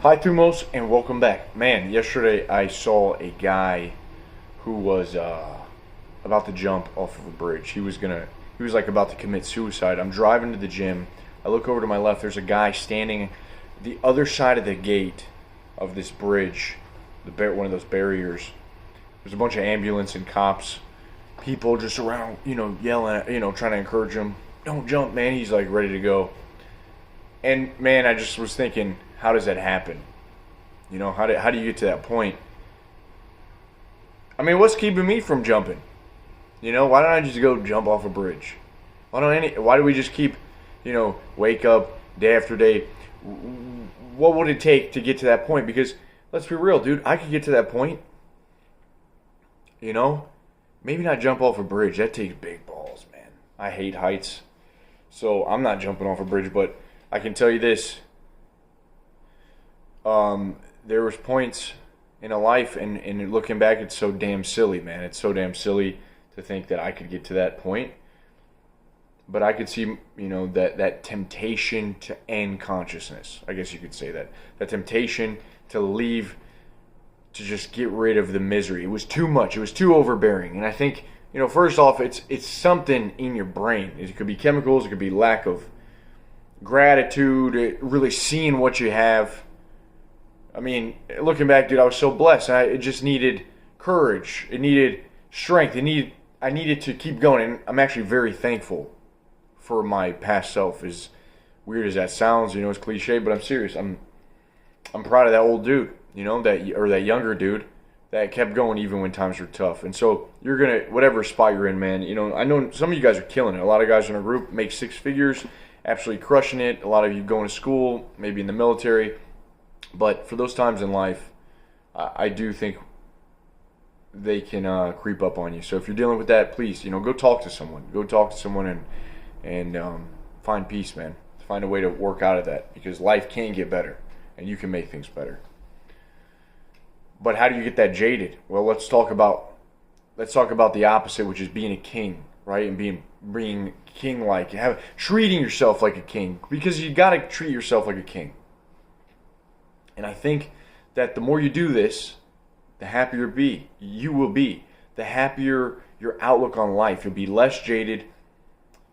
Hi Thumos and welcome back. Man, yesterday I saw a guy who was about to jump off of a bridge. He was like about to commit suicide. I'm driving to the gym. I look over to my left. There's a guy standing the other side of the gate of this bridge, one of those barriers. There's a bunch of ambulance and cops, people just around, yelling, trying to encourage him. Don't jump, man. He's like ready to go. And man, I just was thinking, how does that happen? How do you get to that point? I mean, what's keeping me from jumping? Why don't I just go jump off a bridge? Why do we just keep, wake up day after day? What would it take to get to that point? Because let's be real, dude, I could get to that point. Maybe not jump off a bridge. That takes big balls, man. I hate heights. So I'm not jumping off a bridge, but I can tell you this. There was points in a life, and looking back, it's so damn silly, man. It's so damn silly to think that I could get to that point. But I could see, that temptation to end consciousness. I guess you could say that. That temptation to leave, to just get rid of the misery. It was too much. It was too overbearing. And I think, first off, it's something in your brain. It could be chemicals. It could be lack of gratitude, really seeing what you have. I mean, looking back, dude, I was so blessed. It just needed courage. It needed strength. I needed to keep going. And I'm actually very thankful for my past self. As weird as that sounds, it's cliche, but I'm serious. I'm proud of that old dude, that younger dude that kept going even when times were tough. And so you're going to, whatever spot you're in, man, I know some of you guys are killing it. A lot of guys in our group make six figures, absolutely crushing it. A lot of you going to school, maybe in the military. But for those times in life, I do think they can creep up on you. So if you're dealing with that, please, go talk to someone. Go talk to someone and find peace, man. Find a way to work out of that, because life can get better and you can make things better. But how do you get that jaded? Well, let's talk about the opposite, which is being a king, right? And being king-like, treating yourself like a king, because you got to treat yourself like a king. And I think that the more you do this, the happier you will be. The happier your outlook on life. You'll be less jaded.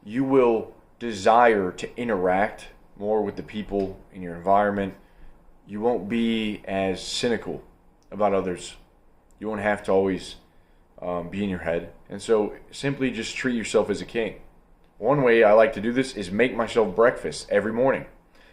You will desire to interact more with the people in your environment. You won't be as cynical about others. You won't have to always be in your head. And so simply just treat yourself as a king. One way I like to do this is make myself breakfast every morning.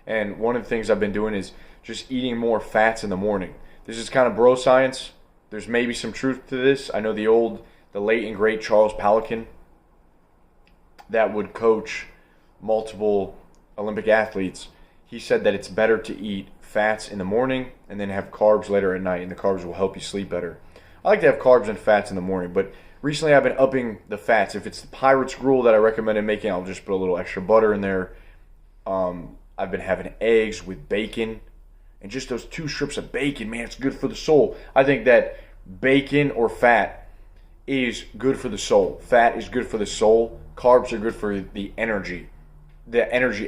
And one of the things I've been doing is just eating more fats in the morning. This is kind of bro science. There's maybe some truth to this. I know the late and great Charles Pelican, that would coach multiple Olympic athletes. He said that it's better to eat fats in the morning and then have carbs later at night, and the carbs will help you sleep better. I like to have carbs and fats in the morning, but recently I've been upping the fats. If it's the Pirate's Gruel that I recommended making, I'll just put a little extra butter in there. I've been having eggs with bacon, and just those 2 strips of bacon, man, it's good for the soul. I think that bacon or fat is good for the soul. Fat is good for the soul. Carbs are good for the energy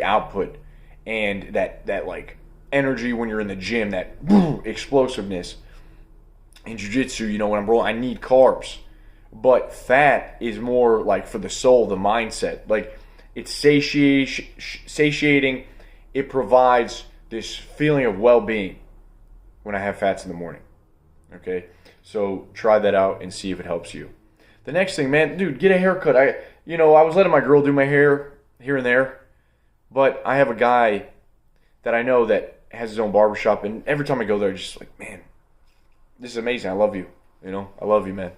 output, and that like energy when you're in the gym, that explosiveness. In jiu-jitsu, when I'm rolling, I need carbs. But fat is more like for the soul, the mindset. Like, it's satiating. It provides this feeling of well-being when I have fats in the morning. Okay? So try that out and see if it helps you. The next thing, man, dude, get a haircut. I was letting my girl do my hair here and there, but I have a guy that I know that has his own barbershop, and every time I go there, I'm just like, man, this is amazing. I love you. I love you, man.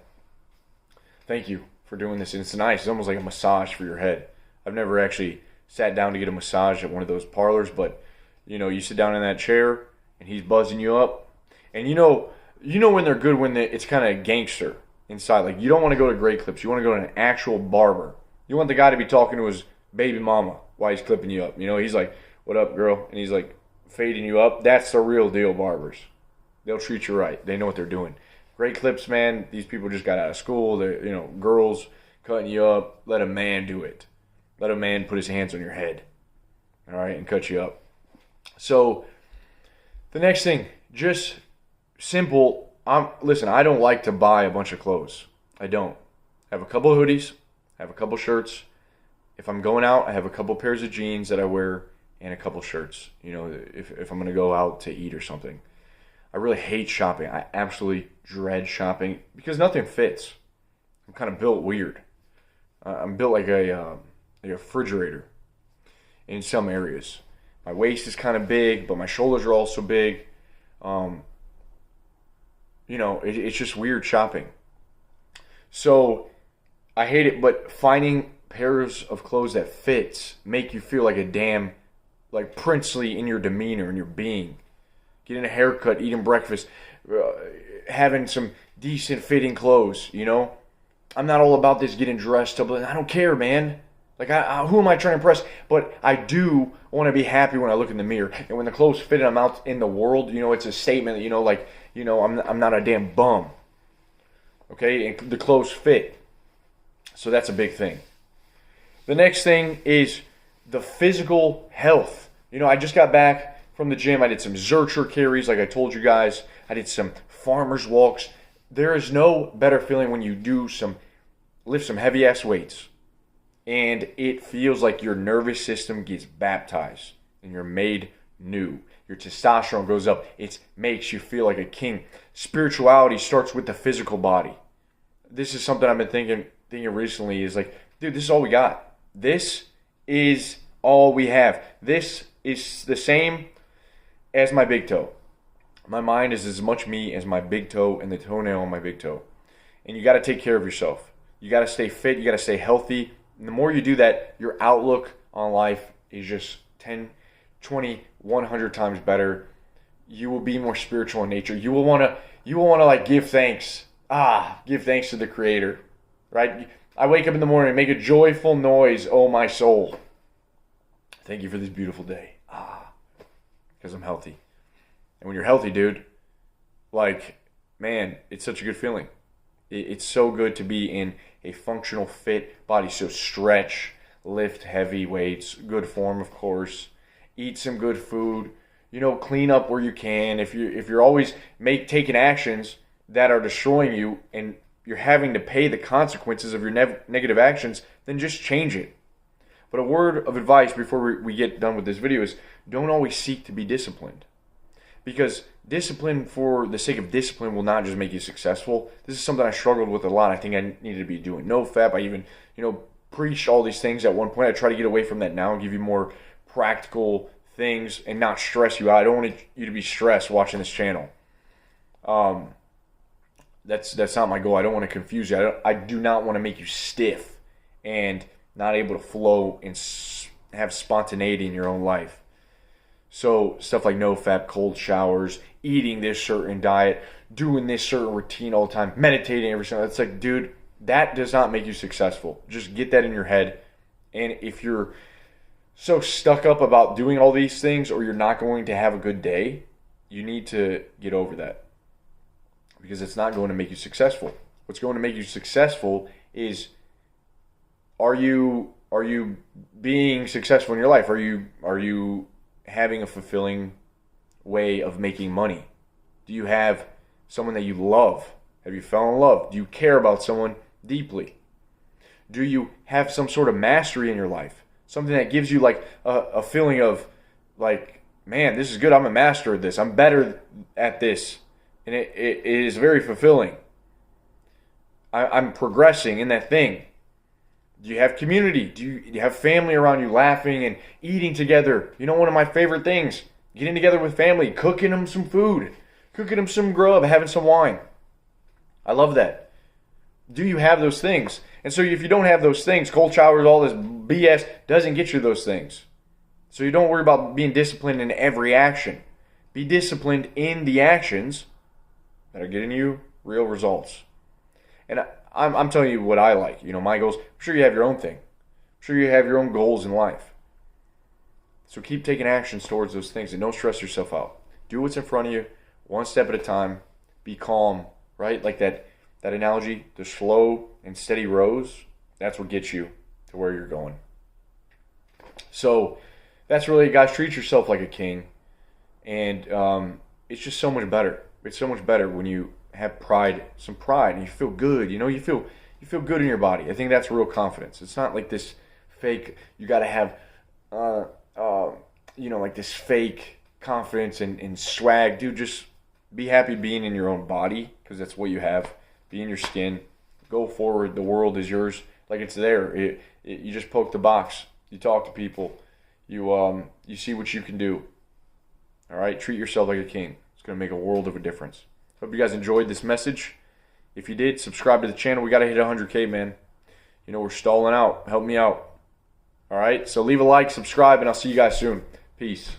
Thank you for doing this. And it's nice. It's almost like a massage for your head. I've never actually sat down to get a massage at one of those parlors, but you sit down in that chair and he's buzzing you up, and you know when they're good, when it's kind of gangster inside. Like, you don't want to go to Great Clips. You want to go to an actual barber. You want the guy to be talking to his baby mama while he's clipping you up. He's like, "What up, girl?" And he's like fading you up. That's the real deal barbers. They'll treat you right. They know what they're doing. Great Clips, man. These people just got out of school. They're girls cutting you up. Let a man do it. Let a man put his hands on your head, all right, and cut you up. So The next thing, just simple. Listen, I don't like to buy a bunch of clothes. I don't. I have a couple of hoodies. I have a couple shirts. If I'm going out, I have a couple pairs of jeans that I wear and a couple shirts. You know, if I'm going to go out to eat or something. I really hate shopping. I absolutely dread shopping because nothing fits. I'm kind of built weird. I'm built like a refrigerator in some areas. My waist is kind of big, but my shoulders are also big. It's just weird shopping. So I hate it, but finding pairs of clothes that fits make you feel like a damn, like princely in your demeanor and your being. Getting a haircut, eating breakfast, having some decent fitting clothes, you know? I'm not all about this getting dressed up. I don't care, man. Like, who am I trying to impress? But I do want to be happy when I look in the mirror. And when the clothes fit and I'm out in the world, you know, it's a statement that, I'm not a damn bum. Okay? And the clothes fit. So that's a big thing. The next thing is the physical health. You know, I just got back from the gym. I did some Zercher carries, like I told you guys. I did some farmer's walks. There is no better feeling when you lift some heavy ass weights, and it feels like your nervous system gets baptized and you're made new. Your testosterone goes up. It makes you feel like a king. Spirituality starts with the physical body. This is something I've been thinking recently. Is like, dude, this is all we got. This is all we have. This is the same as my big toe. My mind is as much me as my big toe and the toenail on my big toe. And you got to take care of yourself. You got to stay fit. You got to stay healthy. And the more you do that, your outlook on life is just 10, 20, 100 times better. You will be more spiritual in nature. You will want to like give thanks. Give thanks to the Creator, right? I wake up in the morning and make a joyful noise, oh my soul. Thank you for this beautiful day. Because I'm healthy. And when you're healthy, dude, like, man, it's such a good feeling. It's so good to be in a functional, fit body. So stretch, lift heavy weights, good form, of course. Eat some good food. You know, clean up where you can. If you're always taking actions that are destroying you and you're having to pay the consequences of your negative actions, then just change it. But a word of advice before we get done with this video is don't always seek to be disciplined. Because discipline for the sake of discipline will not just make you successful. This is something I struggled with a lot. I think I needed to be doing no fap. I even, preached all these things at one point. I try to get away from that now and give you more practical things and not stress you out. I don't want you to be stressed watching this channel. That's not my goal. I don't want to confuse you. I do not want to make you stiff and not able to flow and have spontaneity in your own life. So stuff like no fap, cold showers, eating this certain diet, doing this certain routine all the time, meditating every single day. It's like, dude, that does not make you successful. Just get that in your head. And if you're so stuck up about doing all these things or you're not going to have a good day, you need to get over that. Because it's not going to make you successful. What's going to make you successful is, are you being successful in your life? Are you having a fulfilling way of making money? Do you have someone that you love? Have you fell in love? Do you care about someone deeply? Do you have some sort of mastery in your life? Something that gives you like a feeling of like, man, this is good. I'm a master of this. I'm better at this. And it is very fulfilling. I'm progressing in that thing. Do you have community? Do you have family around you laughing and eating together? You know, one of my favorite things, getting together with family, cooking them some food, cooking them some grub, having some wine. I love that. Do you have those things? And so if you don't have those things, cold showers, all this BS doesn't get you those things. So you don't worry about being disciplined in every action. Be disciplined in the actions that are getting you real results. And I'm telling you what I like. You know, my goals. I'm sure you have your own thing. I'm sure you have your own goals in life. So keep taking actions towards those things and don't stress yourself out. Do what's in front of you, one step at a time. Be calm, right? Like that analogy, the slow and steady rows, that's what gets you to where you're going. So that's really, guys, treat yourself like a king. And it's just so much better. It's so much better when you have pride, some pride, and you feel good. You feel good in your body. I think that's real confidence. It's not like this fake. You got to have, like this fake confidence and swag, dude. Just be happy being in your own body, because that's what you have. Be in your skin. Go forward. The world is yours. Like, it's there. You just poke the box. You talk to people. You see what you can do. All right? Treat yourself like a king. It's going to make a world of a difference. Hope you guys enjoyed this message. If you did, subscribe to the channel. We got to hit 100K, man. We're stalling out. Help me out. All right? So leave a like, subscribe, and I'll see you guys soon. Peace.